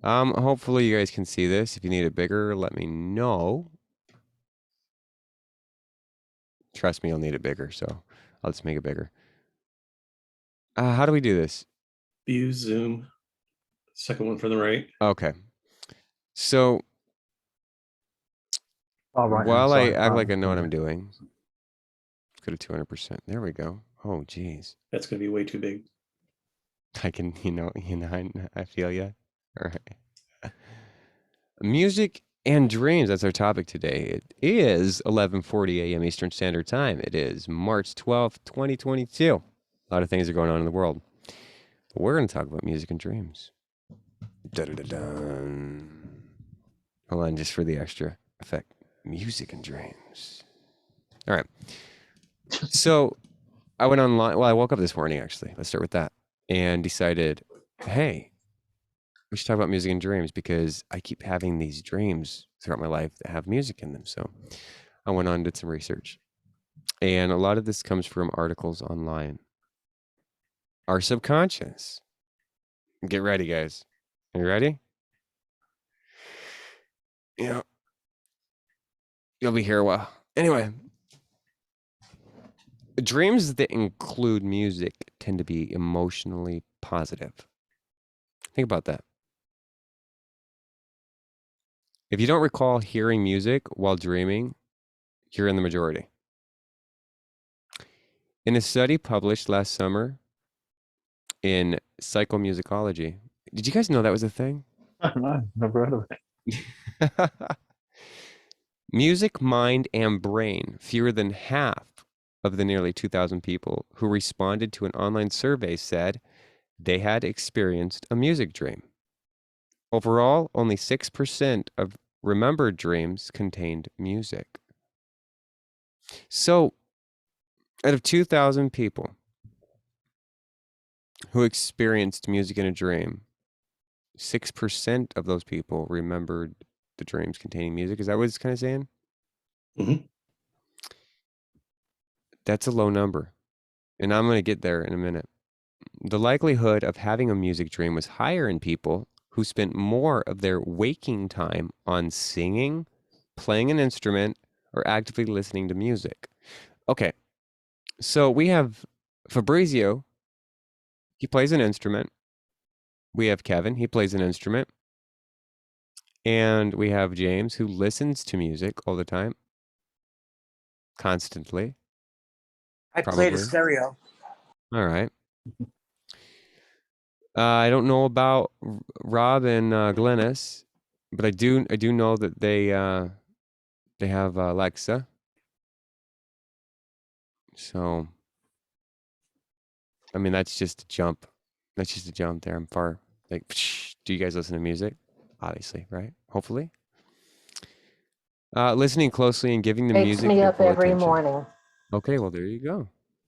Hopefully you guys can see this. If you need it bigger, let me know. Trust me, you'll need it bigger, so I'll just make it bigger. How do we do this? View, zoom, second one from the right. Okay. So Right while I side, act like I know what yeah. I'm doing, let's go to 200%. There we go. Oh, geez. That's going to be way too big. I can, I feel you. All right. Music and dreams. That's our topic today. It is 11:40 a.m. Eastern Standard Time. It is March 12th, 2022. A lot of things are going on in the world. But we're going to talk about music and dreams. Da-da-da-dun. Hold on, just for the extra effect. Music and dreams. All right. So I went online. Well, I woke up this morning, actually. Let's start with that. And decided, hey, we should talk about music and dreams because I keep having these dreams throughout my life that have music in them. So I went on and did some research. And a lot of this comes from articles online. Our subconscious. Get ready, guys. Are you ready? Yeah. You'll be here a while. Anyway, dreams that include music tend to be emotionally positive. Think about that. If you don't recall hearing music while dreaming, you're in the majority. In a study published last summer in psychomusicology, did you guys know that was a thing? No, never heard of it. Music, mind, and brain. Fewer than half of the nearly 2,000 people who responded to an online survey said they had experienced a music dream. Overall, only 6% of remembered dreams contained music. So, out of 2,000 people who experienced music in a dream, 6% of those people remembered the dreams containing music. Is that what it's kind of saying? Mm-hmm. That's a low number. And I'm going to get there in a minute. The likelihood of having a music dream was higher in people who spent more of their waking time on singing, playing an instrument, or actively listening to music. Okay, so we have Fabrizio. He plays an instrument. We have Kevin. He plays an instrument. And we have James, who listens to music all the time, constantly. I played a Probably. stereo. All right. I don't know about Rob and Glennis, but I do know that they have Alexa. So, I mean, that's just a jump. That's just a jump there. I'm far. Like, do you guys listen to music? Obviously, right? Hopefully. Listening closely and giving the Wakes music me your up full every attention. morning. Okay, well, there you go.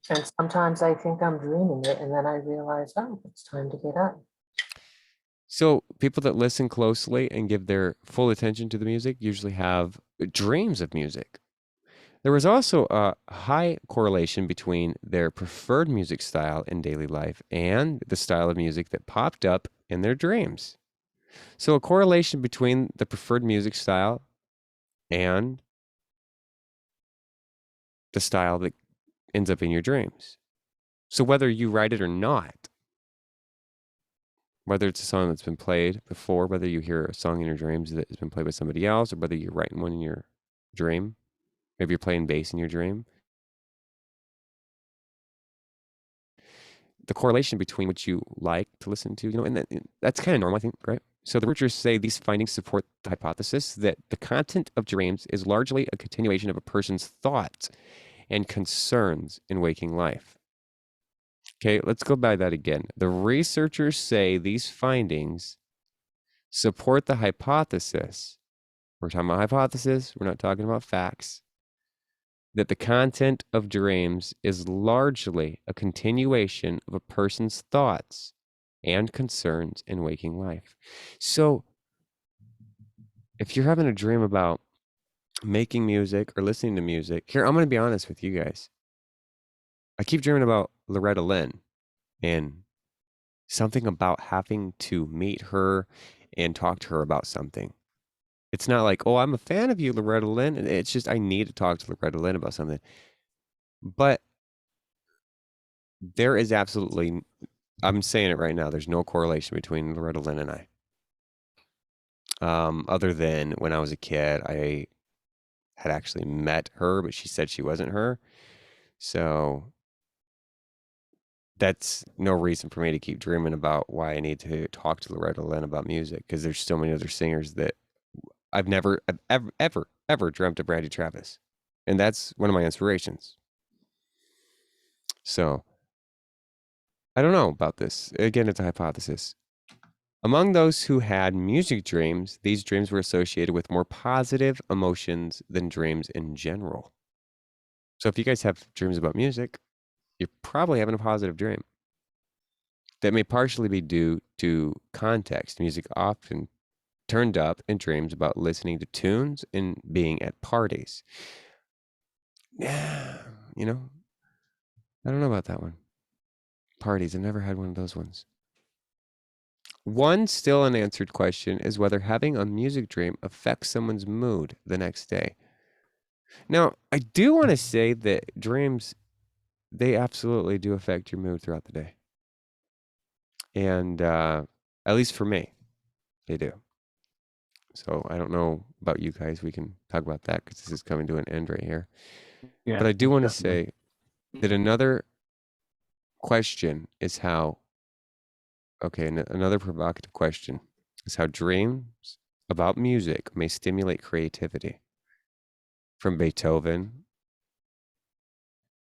And sometimes I think I'm dreaming it, and then I realize, oh, it's time to get up. So people that listen closely and give their full attention to the music usually have dreams of music. There was also a high correlation between their preferred music style in daily life and the style of music that popped up in their dreams. So a correlation between the preferred music style and the style that ends up in your dreams. So whether you write it or not, whether it's a song that's been played before, whether you hear a song in your dreams that has been played by somebody else, or whether you're writing one in your dream, maybe you're playing bass in your dream, the correlation between what you like to listen to, and that's kind of normal, I think, right? So the researchers say these findings support the hypothesis that the content of dreams is largely a continuation of a person's thoughts and concerns in waking life. Okay, let's go by that again. The researchers say these findings support the hypothesis. We're talking about hypothesis, we're not talking about facts. That the content of dreams is largely a continuation of a person's thoughts and concerns in waking life. So, if you're having a dream about making music or listening to music, here, I'm going to be honest with you guys. I keep dreaming about Loretta Lynn and something about having to meet her and talk to her about something. It's not like, oh, I'm a fan of you, Loretta Lynn. It's just I need to talk to Loretta Lynn about something. But there is absolutely, I'm saying it right now, there's no correlation between Loretta Lynn and I. Other than when I was a kid, I had actually met her, but she said she wasn't her. So that's no reason for me to keep dreaming about why I need to talk to Loretta Lynn about music, because there's so many other singers that I've ever dreamt of Brandy Travis. And that's one of my inspirations. So I don't know about this. Again, it's a hypothesis. Among those who had music dreams, these dreams were associated with more positive emotions than dreams in general. So if you guys have dreams about music, you're probably having a positive dream. That may partially be due to context. Music often turned up in dreams about listening to tunes and being at parties. Yeah, I don't know about that one. Parties, I've never had one of those ones. One still unanswered question is whether having a music dream affects someone's mood the next day. Now, I do want to say that dreams, they absolutely do affect your mood throughout the day. And at least for me, they do. So I don't know about you guys. We can talk about that because this is coming to an end right here. Yeah, But I do want to definitely. say that another question is how, okay, another provocative question is how dreams about music may stimulate creativity. From Beethoven.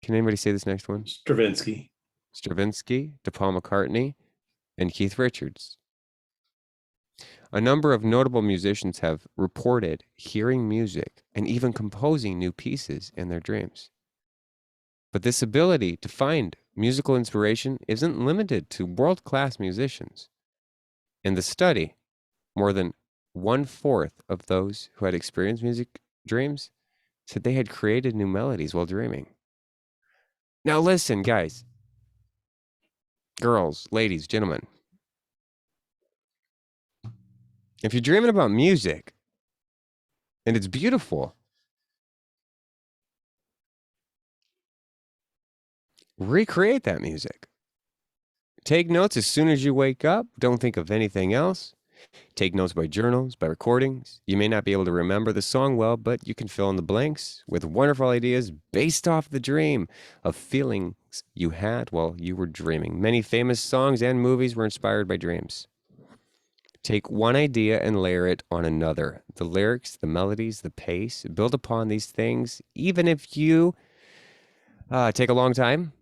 Can anybody say this next one? Stravinsky. Stravinsky, to Paul McCartney, and Keith Richards. A number of notable musicians have reported hearing music and even composing new pieces in their dreams. But this ability to find musical inspiration isn't limited to world-class musicians. In the study, more than 1/4 of those who had experienced music dreams said they had created new melodies while dreaming. Now listen, guys, girls, ladies, gentlemen. If you're dreaming about music and it's beautiful, recreate that music. Take notes as soon as you wake up. Don't think of anything else. Take notes by journals, by recordings. You may not be able to remember the song well, but you can fill in the blanks with wonderful ideas based off the dream of feelings you had while you were dreaming. Many famous songs and movies were inspired by dreams. Take one idea and layer it on another. The lyrics, the melodies, the pace, build upon these things, even if you take a long time.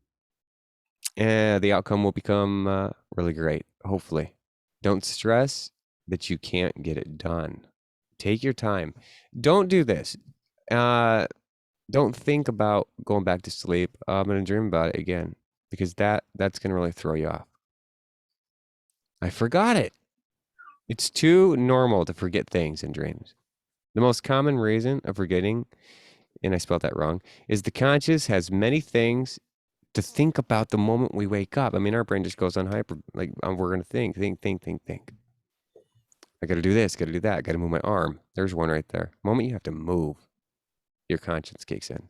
The outcome will become really great, hopefully. Don't stress that you can't get it done. Take your time. Don't do this. Don't think about going back to sleep. I'm going to dream about it again, because that's going to really throw you off. I forgot it. It's too normal to forget things in dreams. The most common reason of forgetting, and I spelled that wrong, is the conscious has many things to think about the moment we wake up. I mean, our brain just goes on hyper, like we're going to think. I got to do this, got to do that, got to move my arm. There's one right there. The moment you have to move, your conscience kicks in.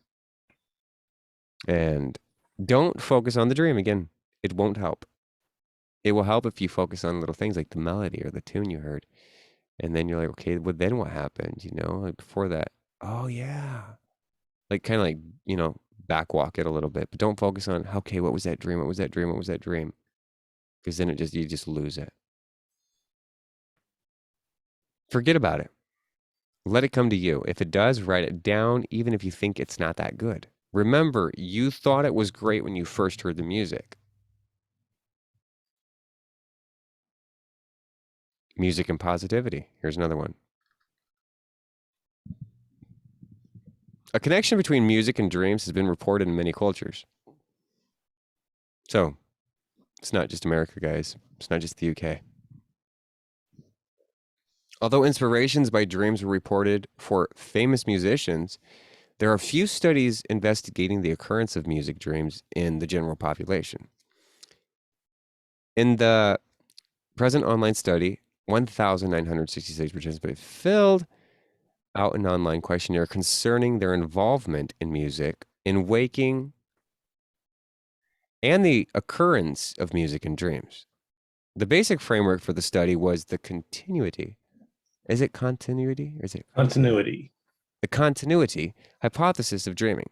And don't focus on the dream again. It won't help. It will help if you focus on little things like the melody or the tune you heard. And then you're like, okay, well, then what happened? Like before that, oh yeah. Like kind of like, backwalk it a little bit, but don't focus on, okay, what was that dream? What was that dream? What was that dream? Because then you just lose it. Forget about it. Let it come to you. If it does, write it down, even if you think it's not that good. Remember, you thought it was great when you first heard the music. Music and positivity. Here's another one. A connection between music and dreams has been reported in many cultures. So, it's not just America, guys. It's not just the UK. Although inspirations by dreams were reported for famous musicians, there are few studies investigating the occurrence of music dreams in the general population. In the present online study, 1,966 participants filled out an online questionnaire concerning their involvement in music, in waking, and the occurrence of music in dreams. The basic framework for the study was the continuity. Is it continuity or is it Continuity. The continuity hypothesis of dreaming.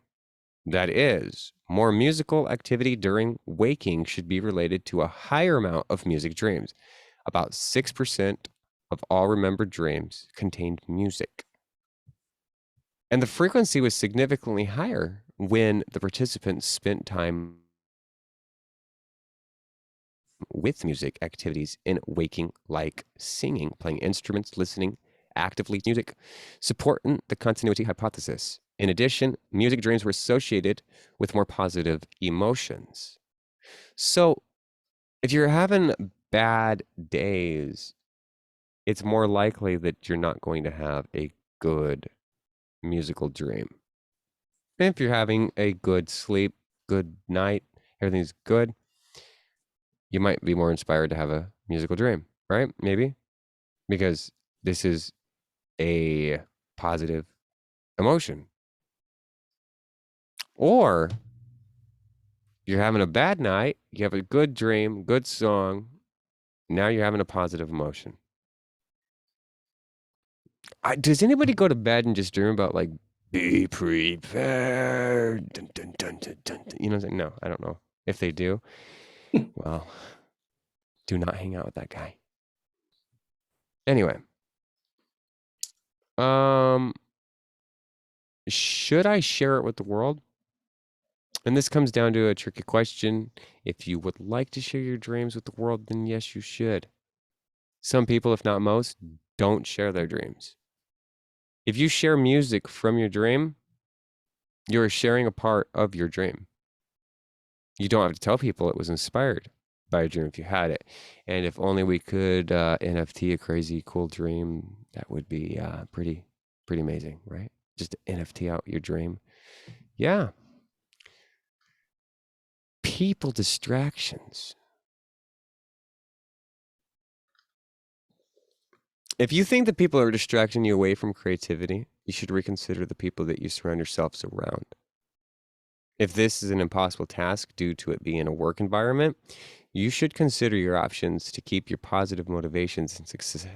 That is, more musical activity during waking should be related to a higher amount of music dreams. About 6% of all remembered dreams contained music. And the frequency was significantly higher when the participants spent time with music activities in waking, like singing, playing instruments, listening actively to music, supporting the continuity hypothesis. In addition, music dreams were associated with more positive emotions. So if you're having bad days, it's more likely that you're not going to have a good musical dream. And if you're having a good sleep, good night, everything's good, you might be more inspired to have a musical dream, right? Maybe because this is a positive emotion. Or you're having a bad night, you have a good dream, good song, now you're having a positive emotion. Does anybody go to bed and just dream about like, be prepared? Dun, dun, dun, dun, dun, dun. You know what I'm saying? No, I don't know if they do. Well, do not hang out with that guy. Anyway, should I share it with the world? And this comes down to a tricky question. If you would like to share your dreams with the world, then yes, you should. Some people, if not most, don't share their dreams. If you share music from your dream, you're sharing a part of your dream. You don't have to tell people it was inspired by a dream if you had it. And if only we could NFT a crazy cool dream, that would be pretty amazing, right? Just to NFT out your dream. Yeah. People distractions. If you think that people are distracting you away from creativity, you should reconsider the people that you surround yourselves around. If this is an impossible task due to it being a work environment, you should consider your options to keep your positive motivations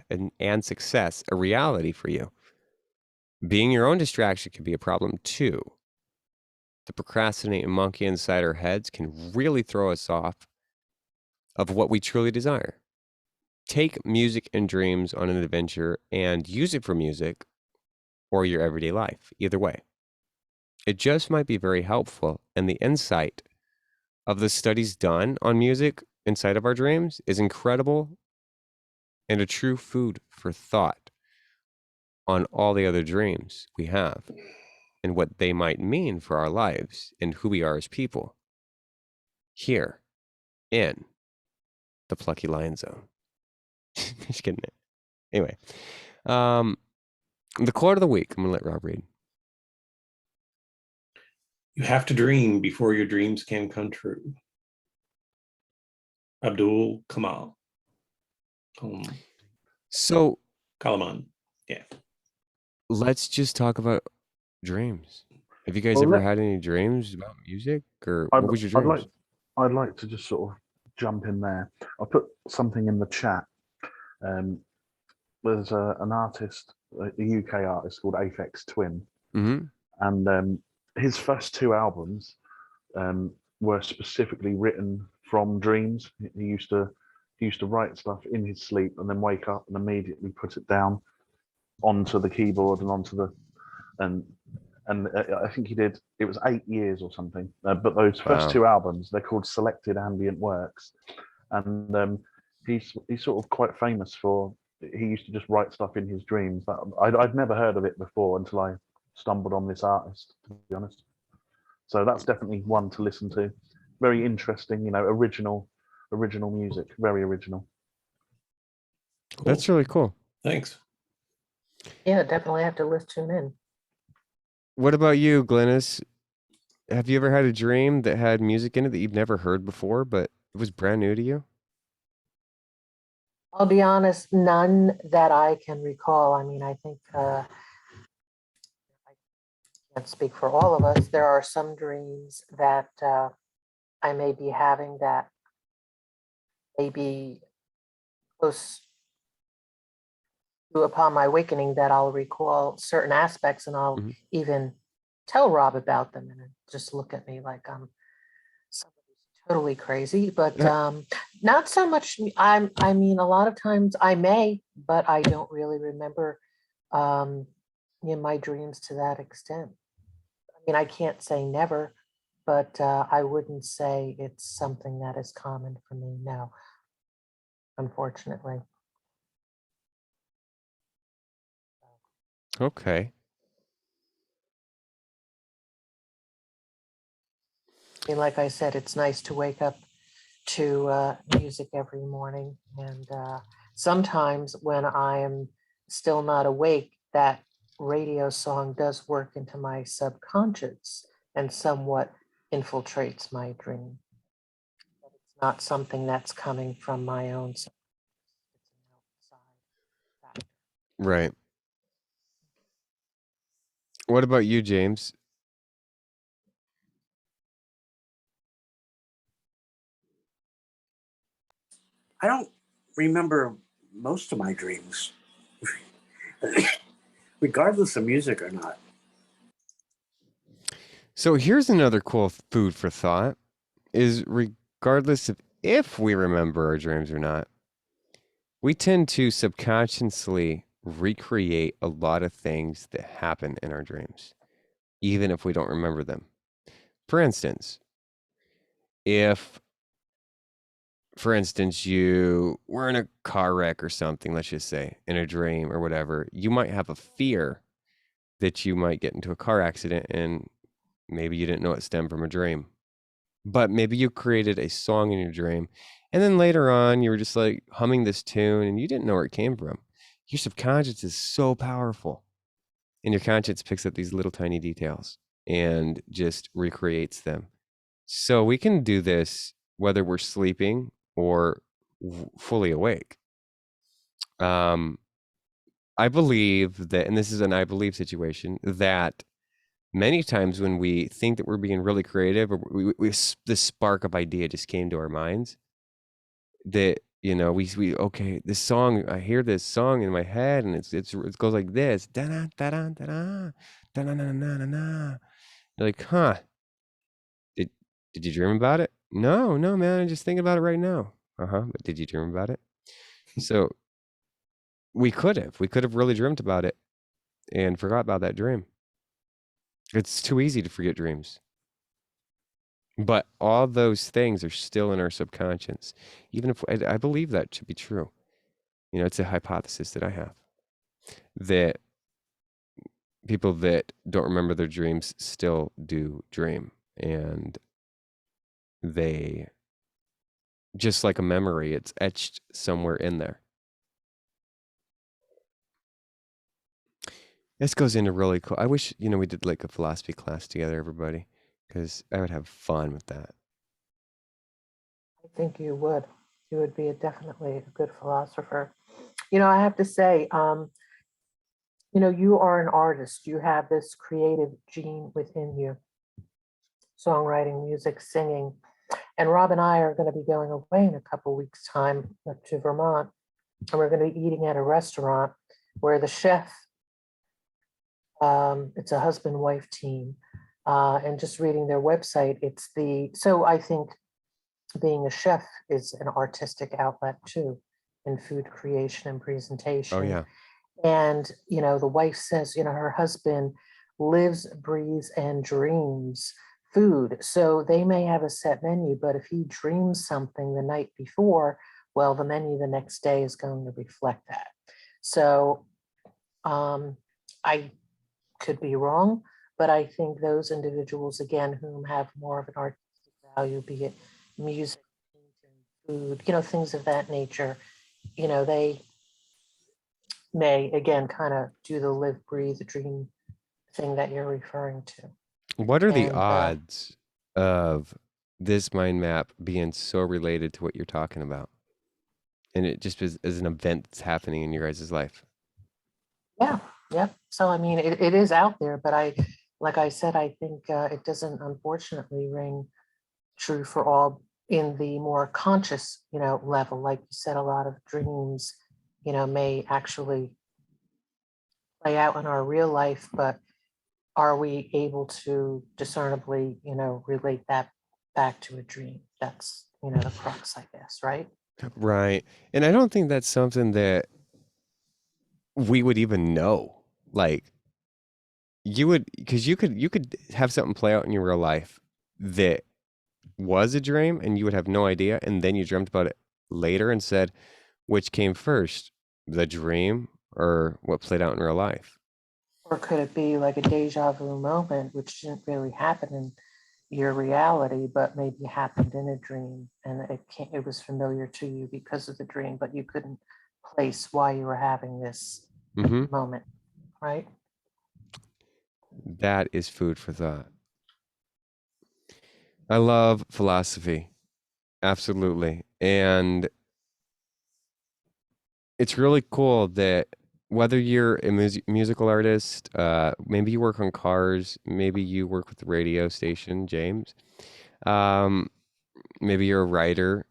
and success a reality for you. Being your own distraction can be a problem too. The procrastinating monkey inside our heads can really throw us off of what we truly desire. Take music and dreams on an adventure and use it for music or your everyday life, either way. It just might be very helpful, and the insight of the studies done on music inside of our dreams is incredible and a true food for thought on all the other dreams we have and what they might mean for our lives and who we are as people here in the Plucky Lion Zone. Just kidding. Anyway, the quote of the week, I'm going to let Rob read. You have to dream before your dreams can come true. Abdul Kamal. So Kalaman. Yeah. let's just talk about dreams. Have you guys Well, ever let- had any dreams about music, or I'd, what was your I'd dreams? I'd like to just sort of jump in there. I put something in the chat. There's an artist, a UK artist called Aphex Twin, Mm-hmm. and his first two albums were specifically written from dreams. He used to write stuff in his sleep and then wake up and immediately put it down onto the keyboard and onto the and I think he did. It was 8 years or something. But those first Wow. two albums, they're called Selected Ambient Works, and he's sort of quite famous for. He used to just write stuff in his dreams. I'd never heard of it before until I stumbled on this artist, to be honest. So that's definitely one to listen to. Very interesting, original music, very original. Cool. That's really cool. Thanks. Yeah, definitely have to listen in. What about you, Glennis? Have you ever had a dream that had music in it that you've never heard before, but it was brand new to you? I'll be honest, none that I can recall. I mean, I think I can't speak for all of us. There are some dreams that I may be having that may be close to upon my awakening that I'll recall certain aspects and I'll Mhm. even tell Rob about them and he'll just look at me like I'm somebody totally crazy. But not so much. I mean, a lot of times I may, but I don't really remember in my dreams to that extent. I mean, I can't say never, but I wouldn't say it's something that is common for me now, unfortunately. Okay. I mean, like I said, it's nice to wake up to music every morning. And sometimes when I am still not awake, that radio song does work into my subconscious and somewhat infiltrates my dream. But it's not something that's coming from my own. It's an outside factor. Right. What about you, James? I don't remember most of my dreams, regardless of music or not. So here's another cool food for thought is regardless of if we remember our dreams or not, we tend to subconsciously recreate a lot of things that happen in our dreams, even if we don't remember them. For instance, if, for instance, you were in a car wreck or something, let's just say, in a dream or whatever, you might have a fear that you might get into a car accident and maybe you didn't know it stemmed from a dream. But maybe you created a song in your dream. And then later on, you were just like humming this tune and you didn't know where it came from. Your subconscious is so powerful. And your conscience picks up these little tiny details and just recreates them. So we can do this whether we're sleeping or fully awake. I believe that, and this is an I believe situation, that many times when we think that we're being really creative or this spark of idea just came to our minds that we okay, this song, I hear this song in my head and it goes like this da da da da da da na na na na na. You're like, huh, did did you dream about it? No, man, I'm just thinking about it right now. But did you dream about it? So we could have really dreamt about it and forgot about that dream. It's too easy to forget dreams. But all those things are still in our subconscious. Even if I believe that to be true. It's a hypothesis that I have that people that don't remember their dreams still do dream. And they, just like a memory, it's etched somewhere in there. This goes into really cool. I wish, we did like a philosophy class together, everybody, because I would have fun with that. I think you would. You would be definitely a good philosopher. I have to say, you are an artist. You have this creative gene within you, songwriting, music, singing. And Rob and I are going to be going away in a couple weeks' time to Vermont. And we're going to be eating at a restaurant where the chef, it's a husband-wife team. And just reading their website, so I think being a chef is an artistic outlet too, in food creation and Oh presentation. yeah. And, the wife says, her husband lives, breathes, and dreams food. So they may have a set menu, but if he dreams something the night before, well, the menu the next day is going to reflect that. So I could be wrong, but I think those individuals, again, whom have more of an artistic value, be it music, painting, food, things of that nature, they may again kind of do the live, breathe, dream thing that you're referring to. What are the And odds of this mind map being so related to what you're talking about? and it just is an event that's happening in your guys' life. Yeah, yeah. So I mean, it is out there, but like I said, I think it doesn't unfortunately ring true for all in the more conscious, level. Like you said, a lot of dreams, may actually play out in our real life, but are we able to discernibly, relate that back to a dream? That's, the crux, I guess, right? Right. And I don't think that's something that we would even know. Like you would, because you could have something play out in your real life that was a dream and you would have no idea, and then you dreamt about it later and said, which came first, the dream or what played out in real life? Or could it be like a deja vu moment, which didn't really happen in your reality, but maybe happened in a dream, and it was familiar to you because of the dream, but you couldn't place why you were having this Mm-hmm. moment, right? That is food for thought. I love philosophy. Absolutely. And it's really cool that whether you're a musical artist, maybe you work on cars, maybe you work with the radio station, James, um, maybe you're a writer,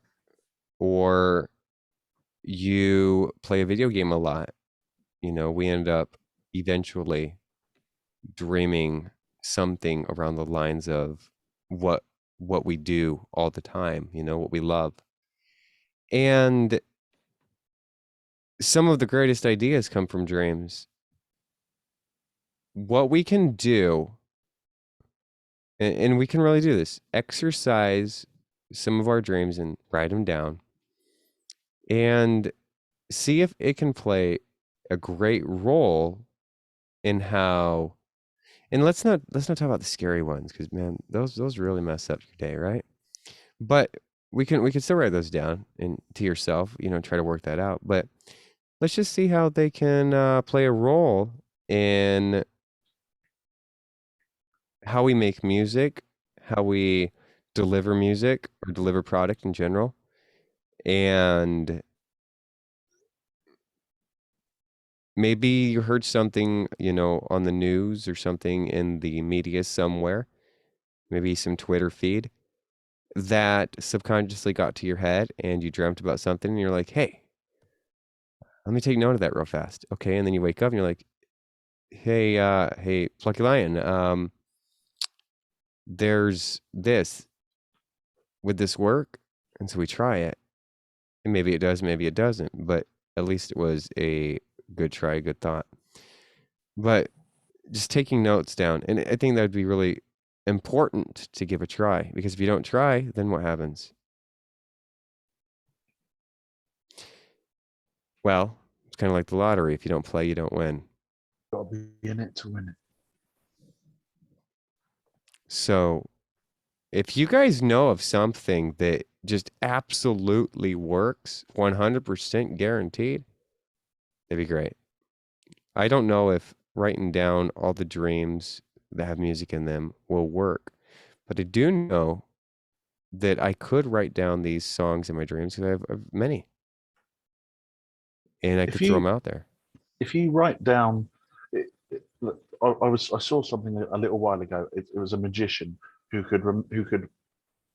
or you play a video game a lot. We end up eventually dreaming something around the lines of what what we do all the time, what we love. And some of the greatest ideas come from dreams. What we can do, and we can really do this, exercise some of our dreams and write them down and see if it can play a great role in how, and let's not talk about the scary ones, because man, those really mess up your day, right? But we can still write those down and to yourself, try to work that out. But let's just see how they can play a role in how we make music, how we deliver music or deliver product in general. And maybe you heard something, on the news or something in the media somewhere, maybe some Twitter feed that subconsciously got to your head and you dreamt about something and you're like, hey, let me take note of that real fast. Okay. And then you wake up and you're like, hey, Plucky Lion, there's this, would this work? And so we try it. And maybe it does, maybe it doesn't, but at least it was a good try, a good thought. But just taking notes down, and I think that would be really important to give a try, because if you don't try, then what happens? Well, it's kind of like the lottery. If you don't play, you don't win. Got to be in it to win it. So if you guys know of something that just absolutely works, 100% guaranteed, that'd be great. I don't know if writing down all the dreams that have music in them will work, but I do know that I could write down these songs in my dreams because I have many, and I If could throw you them out there. if you write down, look, I saw something a little while ago. It was a magician who could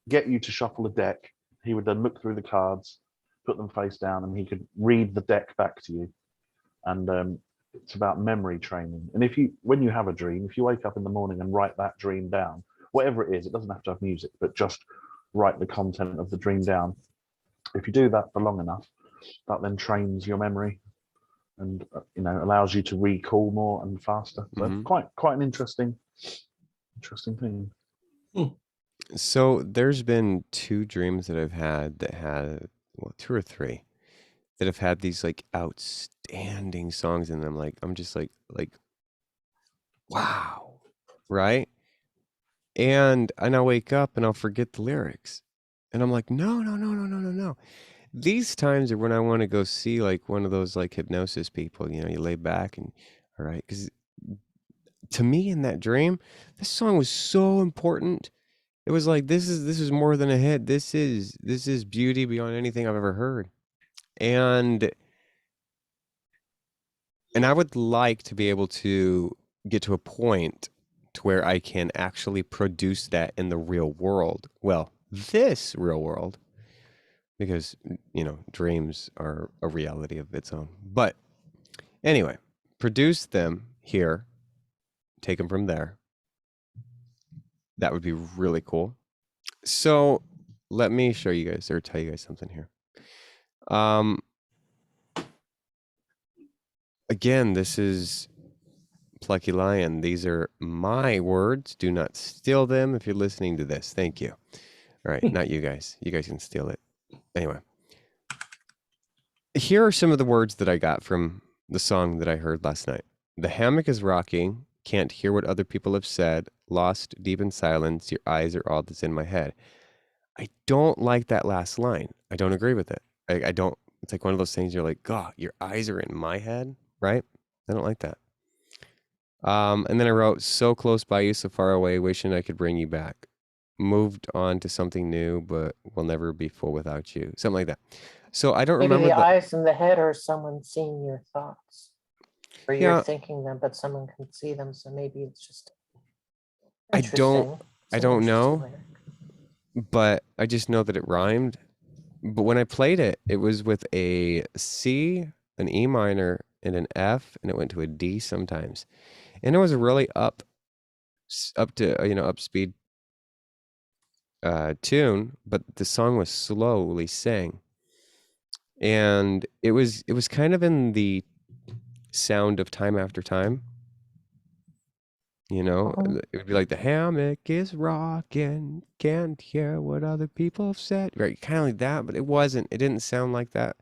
get you to shuffle a deck. He would then look through the cards, put them face down, and he could read the deck back to you. And it's about memory training. And when you have a dream, if you wake up in the morning and write that dream down, whatever it is, it doesn't have to have music, but just write the content of the dream down. If you do that for long enough, that then trains your memory and allows you to recall more and faster. So Mhm. quite an interesting thing. So there's been two dreams that I've had that had, well, two or three that have had these like outstanding songs in them. Like I'm just like wow, right? And I'll wake up and I'll forget the lyrics, and I'm like, no, no, no, no, no, no, no. These times are when I want to go see like one of those like hypnosis people. You lay back and all right, because to me in that dream, this song was so important. It was like this is more than a hit. This is beauty beyond anything I've ever heard. And I would like to be able to get to a point to where I can actually produce that in the real world. Well, this real world, because, you know, dreams are a reality of its own. But anyway, produce them here, take them from there. That would be really cool. So let me show you guys or tell you guys something here. Again, this is Plucky Lion. These are my words. Do not steal them if you're listening to this. Thank you. All right, not you guys. You guys can steal it. Anyway, here are some of the words that I got from the song that I heard last night. The hammock is rocking. Can't hear what other people have said. Lost deep in silence. Your eyes are all that's in my head. I don't like that last line. I don't agree with it. I don't. It's like one of those things you're like, God, your eyes are in my head, right? I don't like that. And then I wrote, so close by you, so far away, wishing I could bring you back. Moved on to something new, but will never be full without you. Something like that. So I don't Maybe remember the eyes in the head are someone seeing your thoughts, or you're Yeah. thinking them, but someone can see them. So maybe it's just I don't- interesting. It's I an don't interesting know. lyric. but I just know that it rhymed. But when I played it, it was with a C, an E minor, and an F, and it went to a D sometimes. And it was a really up to, you know, up speed tune, but the song was slowly sang. And it was kind of in the sound of Time After Time. You know, Mhm. it would be like the hammock is rocking, can't hear what other people have said. Right, kind of like that, but it wasn't. It didn't sound like that,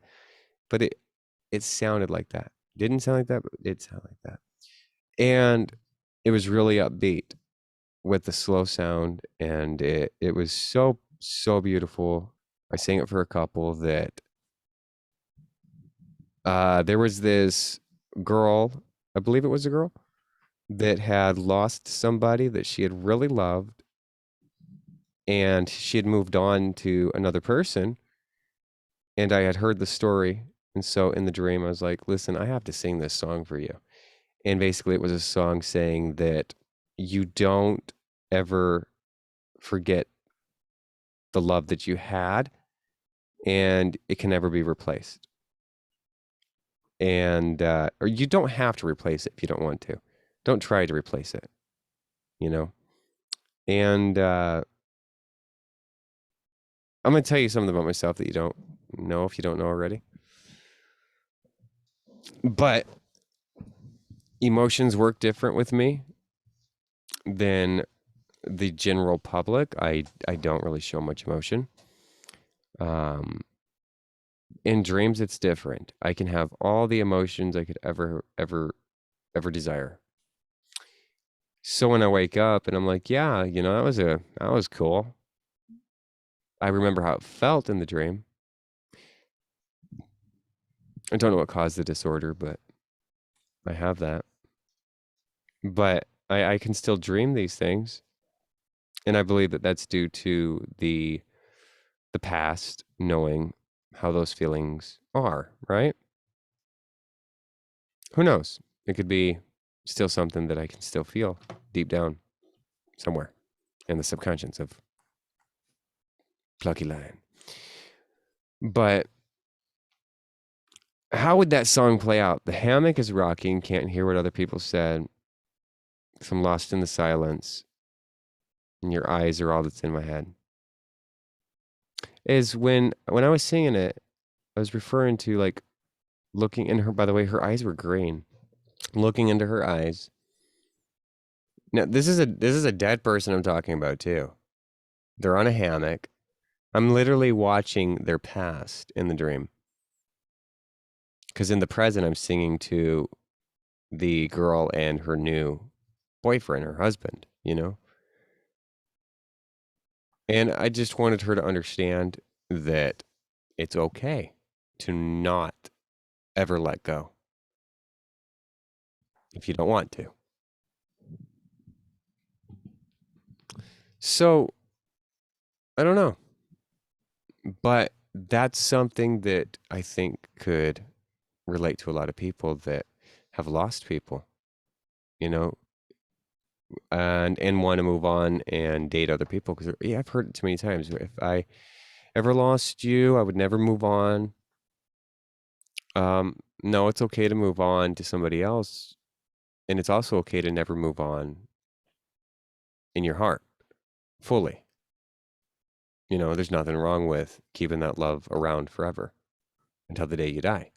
but it sounded like that. Didn't sound like that, but it did sound like that. And it was really upbeat with the slow sound, and it was so beautiful. I sang it for a couple that there was this girl, I believe it was a girl, that had lost somebody that she had really loved, and she had moved on to another person, and I had heard the story. And so in the dream I was like, listen, I have to sing this song for you. And basically it was a song saying that you don't ever forget the love that you had, and it can never be replaced. And or you don't have to replace it if you don't want to. Don't try to replace it, you know. And I'm going to tell you something about myself that you don't know if you don't know already. But emotions work different with me than the general public. I don't really show much emotion. In dreams, it's different. I can have all the emotions I could ever desire. So when I wake up and I'm like, yeah, you know, that was cool. I remember how it felt in the dream. I don't know what caused the disorder, but I have that. But I can still dream these things, and I believe that that's due to the past knowing how those feelings are, right? Who knows? It could be still something that I can still feel deep down somewhere in the subconscious of Plucky Lion. But how would that song play out? The hammock is rocking, can't hear what other people said. I'm lost in the silence, and your eyes are all that's in my head. Is when I was singing it, I was referring to like looking in her. By the way, her eyes were green. Looking into her eyes. Now this is a dead person I'm talking about too. They're on a hammock. I'm literally watching their past in the dream. Because in the present, I'm singing to the girl and her new boyfriend, her husband, you know? And I just wanted her to understand that it's okay to not ever let go if you don't want to. So, I don't know. But that's something that I think could relate to a lot of people that have lost people, you know, and want to move on and date other people. Because yeah, I've heard it too many times. If I ever lost you, I would never move on. No, it's okay to move on to somebody else, and it's also okay to never move on in your heart fully. You know, there's nothing wrong with keeping that love around forever until the day you die.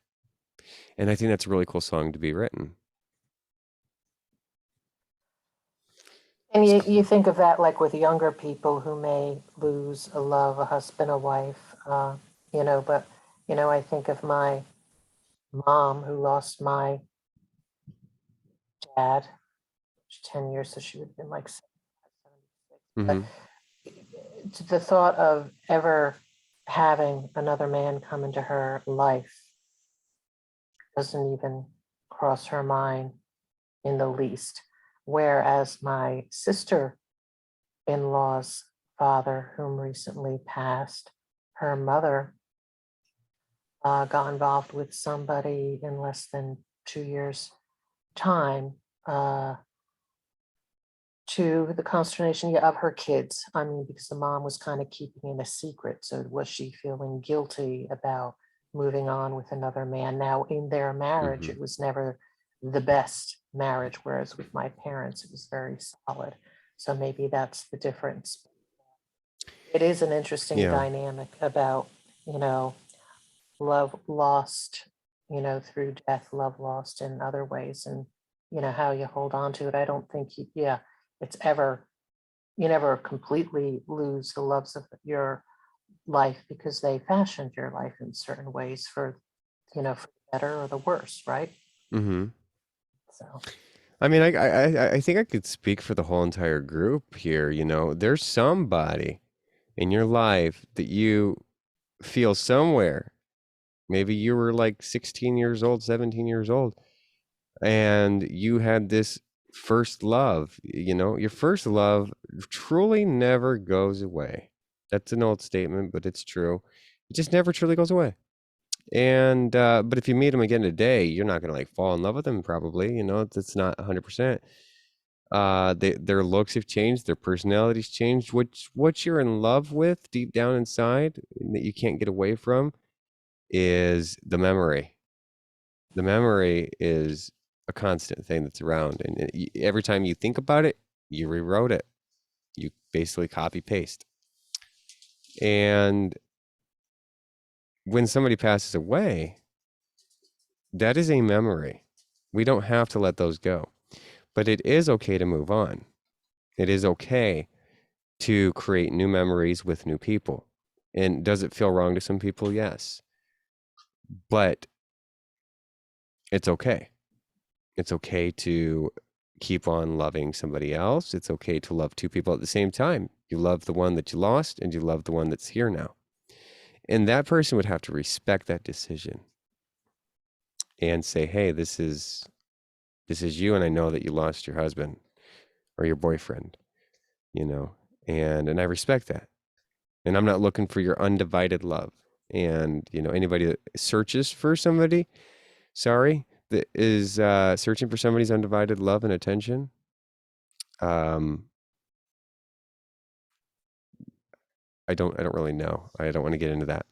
And I think that's a really cool song to be written. And you think of that like with younger people who may lose a love, a husband, a wife, but, I think of my mom who lost my dad 10 years, so she would have been like 76. Hmm. But the thought of ever having another man come into her life doesn't even cross her mind in the least. Whereas my sister-in-law's father, whom recently passed, her mother got involved with somebody in less than 2 years' time, to the consternation of her kids. I mean, because the mom was kind of keeping it a secret. So was she feeling guilty about moving on with another man? Now, in their marriage, Hmm. it was never the best marriage, whereas with my parents, it was very solid. So maybe that's the difference. It is an interesting Yeah. dynamic about, love lost, through death, love lost in other ways, and, how you hold on to it. I don't think, it's ever, you never completely lose the loves of your life because they fashioned your life in certain ways for the better or the worse, right? Hmm. So, I mean, I think I could speak for the whole entire group here. You know, there's somebody in your life that you feel somewhere. Maybe you were like 16 years old, 17 years old, and you had this first love. You know, your first love truly never goes away. That's an old statement, but it's true. It just never truly goes away. And but if you meet them again today, you're not gonna like fall in love with them. Probably, you know, it's not 100%. Their looks have changed, their personalities changed. What you're in love with deep down inside and that you can't get away from is the memory. The memory is a constant thing that's around, and every time you think about it, you rewrote it. You basically copy paste. And when somebody passes away, that is a memory. We don't have to let those go, but it is okay to move on. It is okay to create new memories with new people. And does it feel wrong to some people? Yes. But it's okay. It's okay to keep on loving somebody else. It's okay to love two people at the same time. You love the one that you lost and you love the one that's here now. And that person would have to respect that decision and say, "Hey, this is you, and I know that you lost your husband or your boyfriend, you know, and I respect that. And I'm not looking for your undivided love." And, you know, anybody that searches for somebody, sorry, that is searching for somebody's undivided love and attention, um, I don't really know. I don't want to get into that.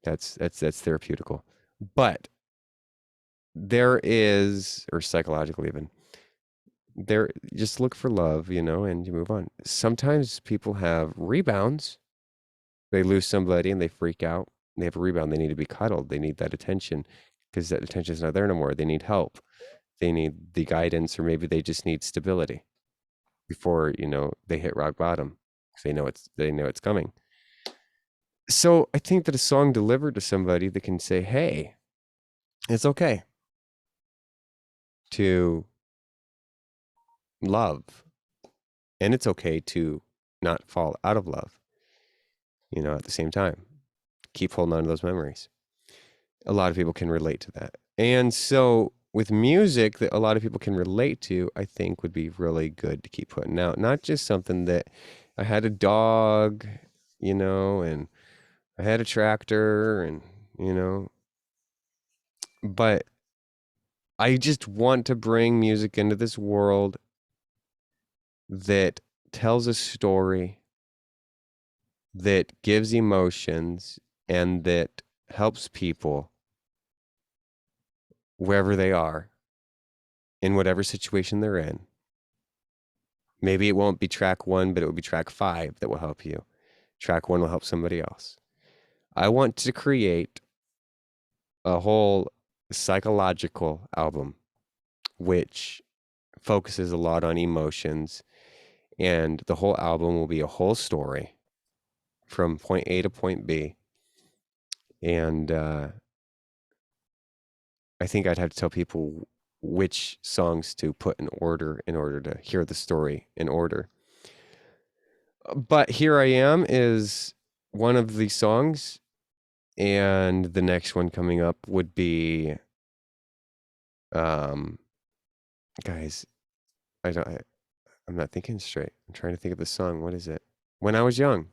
That's therapeutical. But there is, or psychological even, there just look for love, you know, and you move on. Sometimes people have rebounds. They lose somebody and they freak out. They have a rebound. They need to be cuddled. They need that attention because that attention is not there no more. They need help. They need the guidance, or maybe they just need stability before, you know, they hit rock bottom. 'Cause they know it's coming. So I think that a song delivered to somebody that can say, "Hey, it's okay to love, and it's okay to not fall out of love, you know, at the same time. Keep holding on to those memories." A lot of people can relate to that. And so with music that a lot of people can relate to, I think would be really good to keep putting out. Not just something that I had a dog, you know, and I had a tractor and, you know, but I just want to bring music into this world that tells a story, that gives emotions, and that helps people wherever they are, in whatever situation they're in. Maybe it won't be track 1, but it will be track 5 that will help you. Track 1 will help somebody else. I want to create a whole psychological album which focuses a lot on emotions, and the whole album will be a whole story from point A to point B. And I think I'd have to tell people which songs to put in order to hear the story in order. But Here I Am is one of the songs, and the next one coming up would be guys, I'm not thinking straight. I'm trying to think of the song. What is it? When I Was Young.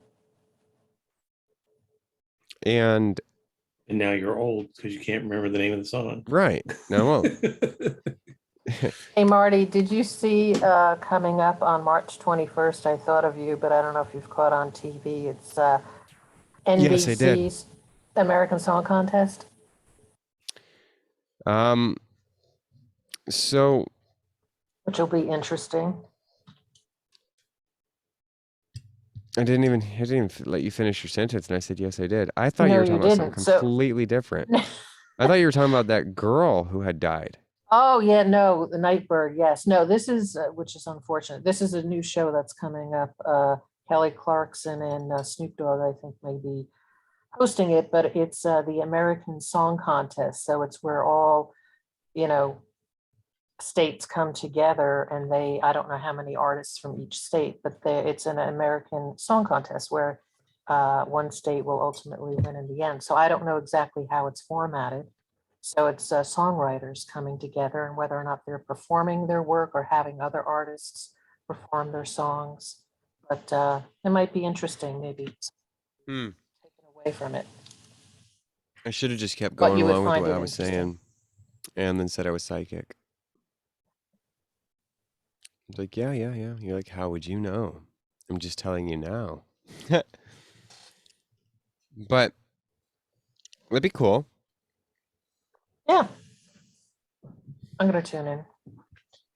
And now you're old because you can't remember the name of the song. right. No, I won't. Hey, Marty, did you see coming up on March 21st? I thought of you, but I don't know if you've caught on TV. It's Yes, I did. NBC's American Song Contest. So Which will be interesting. I didn't even let you finish your sentence, and I said yes, I did. I thought you No, were you talking about something didn't. So, completely different. I thought you were talking about that girl who had died. oh yeah, no, the Nightbird. Yes, no, this is which is unfortunate. This is a new show that's coming up. Kelly Clarkson and Snoop Dogg, I think, may be hosting it, but it's the American Song Contest. So it's where all, you know, states come together, and I don't know how many artists from each state, but it's an American Song Contest where one state will ultimately win in the end. So I don't know exactly how it's formatted. So it's songwriters coming together, and whether or not they're performing their work or having other artists perform their songs. But it might be interesting, maybe taken away from it. I should have just kept But going you would along with find what it I was interesting. saying, and then said I was psychic. I was like, yeah. You're like, how would you know? I'm just telling you now. But it'd be cool. Yeah. I'm going to tune in.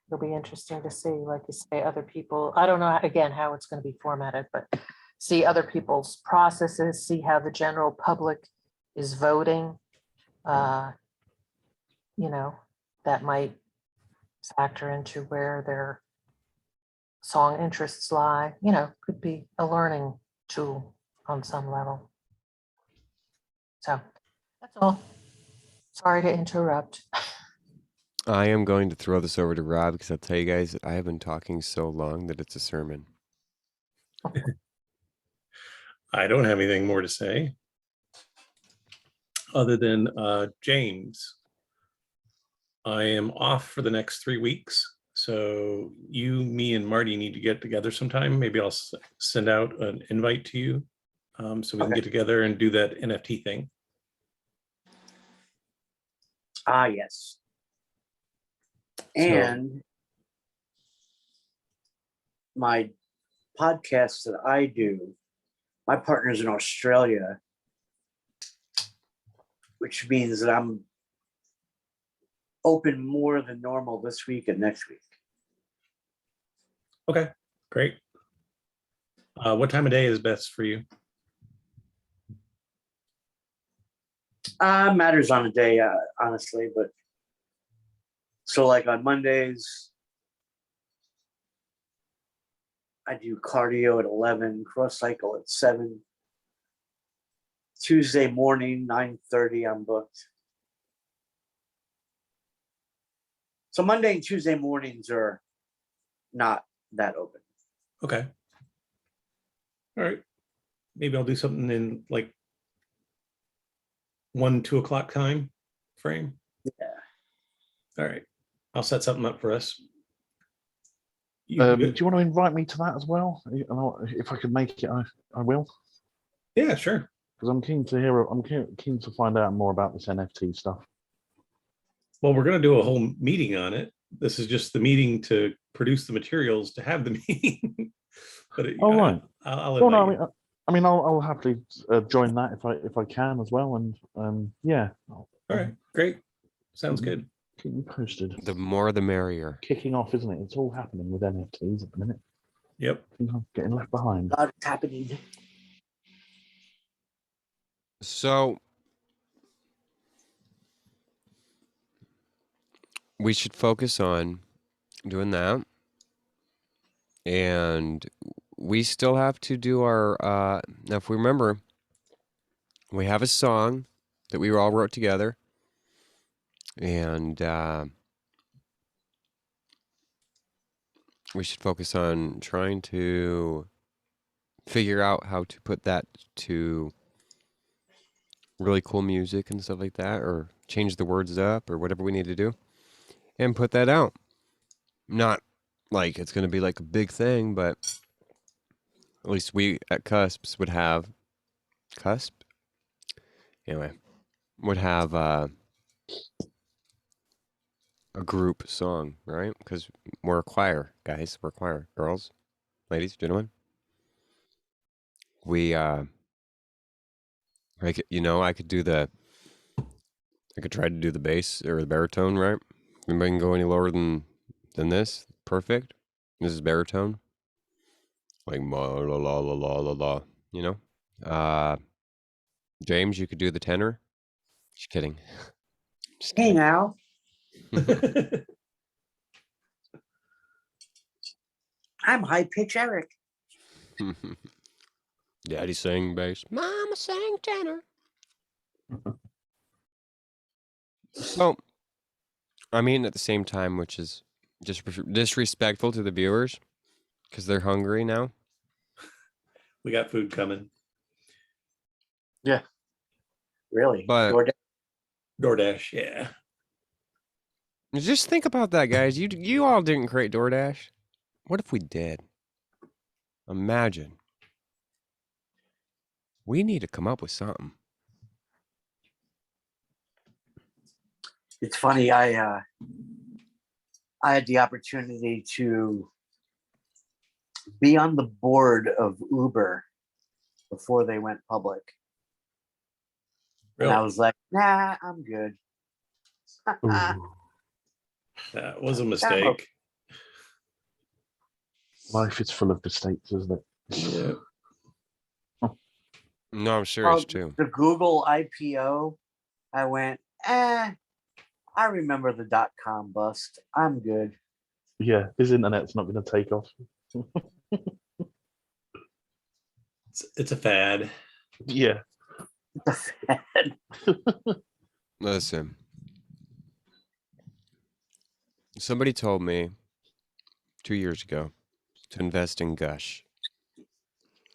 It'll be interesting to see, like you say, other people. I don't know, again, how it's going to be formatted, but see other people's processes, see how the general public is voting. You know, that might factor into where their song interests lie. You know, could be a learning tool on some level. So that's all. Sorry to interrupt. I am going to throw this over to Rob because I'll tell you guys that I have been talking so long that it's a sermon. I don't have anything more to say other than James, I am off for the next 3 weeks. So you, me, and Marty need to get together sometime. Maybe I'll send out an invite to you so we can get together and do that NFT thing. Ah, yes. And my podcast that I do, my partner's in Australia, which means that I'm open more than normal this week and next week. Okay, great. What time of day is best for you? Matters on a day, honestly, but so like on Mondays, I do cardio at 11, cross cycle at 7. Tuesday morning, 9:30, I'm booked. So Monday and Tuesday mornings are not that open. Okay. All right. Maybe I'll do something in like 1-2 o'clock time frame. Yeah. All right. I'll set something up for us. Do you want to invite me to that as well? If I could make it, I will. Yeah, sure. Because I'm keen to hear. I'm keen to find out more about this NFT stuff. Well, we're going to do a whole meeting on it. This is just the meeting to produce the materials to have the meeting. But Oh right. I'll Well, invite no, you. I'll happily join that if I can as well. And yeah. All right, great. Sounds Mhm. good. Keep me posted. The more, the merrier. Kicking off, isn't it? It's all happening with NFTs at the minute. Yep. Getting left behind. Not happening. So we should focus on doing that. And we still have to do our, now if we remember, we have a song that we all wrote together. And we should focus on trying to figure out how to put that to really cool music and stuff like that, or change the words up or whatever we need to do and put that out. Not like it's going to be like a big thing, but at least we at Cusps would have Cusp anyway would have a group song, right? Because we're a choir, guys. We're a choir, girls, ladies, gentlemen. We like, you know, I could try to do the bass or the baritone, right? Anybody can go any lower than this. Perfect. This is baritone. Like la la la la la la la. You know? James, you could do the tenor. Just kidding. Just Hey kidding. now, I'm high pitch Eric. Daddy sang bass. Mama sang tenor. So, I mean, at the same time, which is just disrespectful to the viewers because they're hungry now. We got food coming. Really? But DoorDash, yeah. just think about that, guys. You all didn't create DoorDash. What if we did? Imagine. We need to come up with something. It's funny. I had the opportunity to be on the board of Uber before they went public, Really? and I was like, "Nah, I'm good." Ooh, That was a mistake. life is full of mistakes, isn't it? Yeah. No, I'm serious Well, too. the Google IPO, I went, I remember the .com bust. I'm good. Yeah, this internet's not going to take off. It's a fad. Yeah. Listen. Somebody told me 2 years ago to invest in Gush.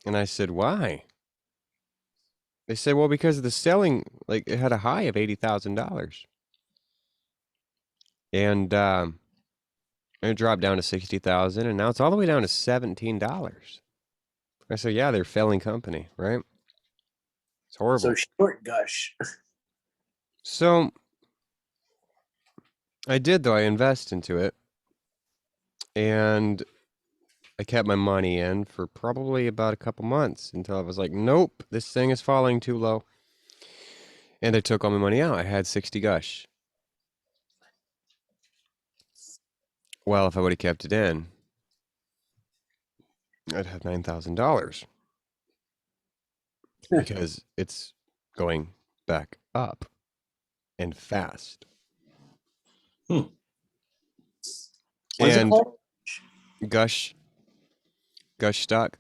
And I said, why? They said, well, because of the selling, like it had a high of $80,000. And it dropped down to 60,000, and now it's all the way down to $17. I said, yeah, they're a failing company, right? It's horrible. So short Gush. So I did, though. I invest into it, and I kept my money in for probably about a couple months until I was like, nope, this thing is falling too low. And I took all my money out. I had 60 Gush. Well, if I would have kept it in, I'd have $9,000 because it's going back up and fast. What is it And called? Gush stock,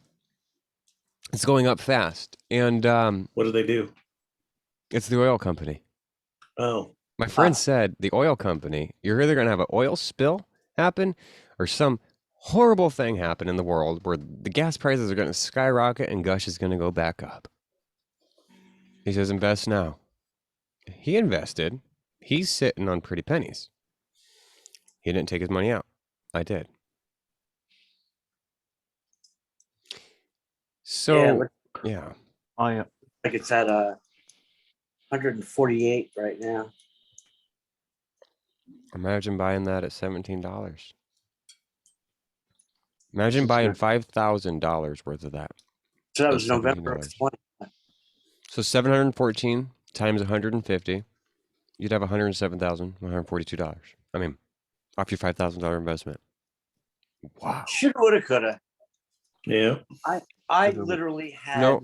it's going up fast. And What do they do? it's the oil company. Oh, My friend said the oil company, you're either going to have an oil spill happen or some horrible thing happen in the world where the gas prices are going to skyrocket and Gush is going to go back up. He says, invest now. He invested. He's sitting on pretty pennies. He didn't take his money out. I did. So, yeah. like it's at 148 right now. Imagine buying that at $17. Imagine is buying good. $5,000 worth of that. So that At was November of $17. 20. So 714 times 150, you'd have $107,142. I mean, off your $5,000 investment. Wow. Shoulda, woulda, coulda. Yeah. I Shoulda, woulda. literally had No,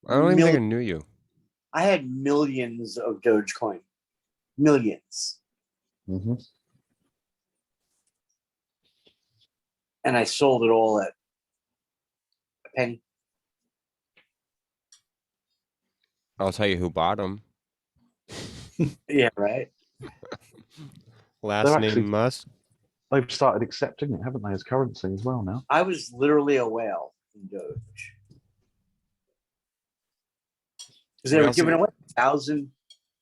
I don't even think I mil- knew you. I had millions of Dogecoin. Millions. Hmm. And I sold it all at a penny. I'll tell you who bought them. Yeah, right. Last They're name actually- Musk. They've started accepting it, haven't they, as currency as well now? I was literally a whale in Doge. Because they We were also giving get- away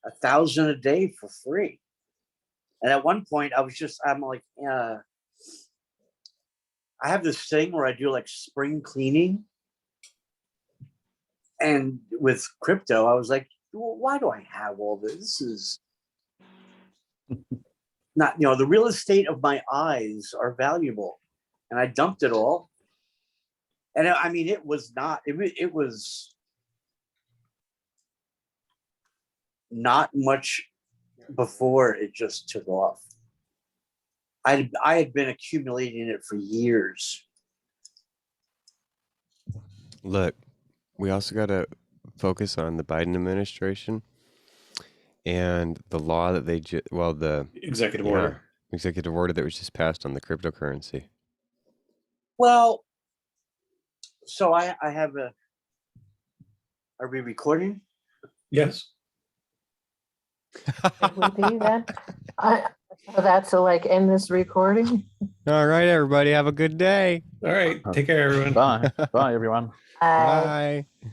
a thousand a day for free. And at one point I'm like, I have this thing where I do like spring cleaning. And with crypto, I was like, well, why do I have all this? This is not, the real estate of my eyes are valuable. And I dumped it all. And I mean, it was not much before it just took off. I had been accumulating it for years. Look, we also got to focus on the Biden administration and the law that they the Executive yeah, order. executive order that was just passed on the cryptocurrency. Well, so I have are we recording? Yes. Should we be then? So that's to like end this recording? All right, everybody, have a good day. All right. Take care, everyone. Bye. Bye, everyone. Bye. Bye.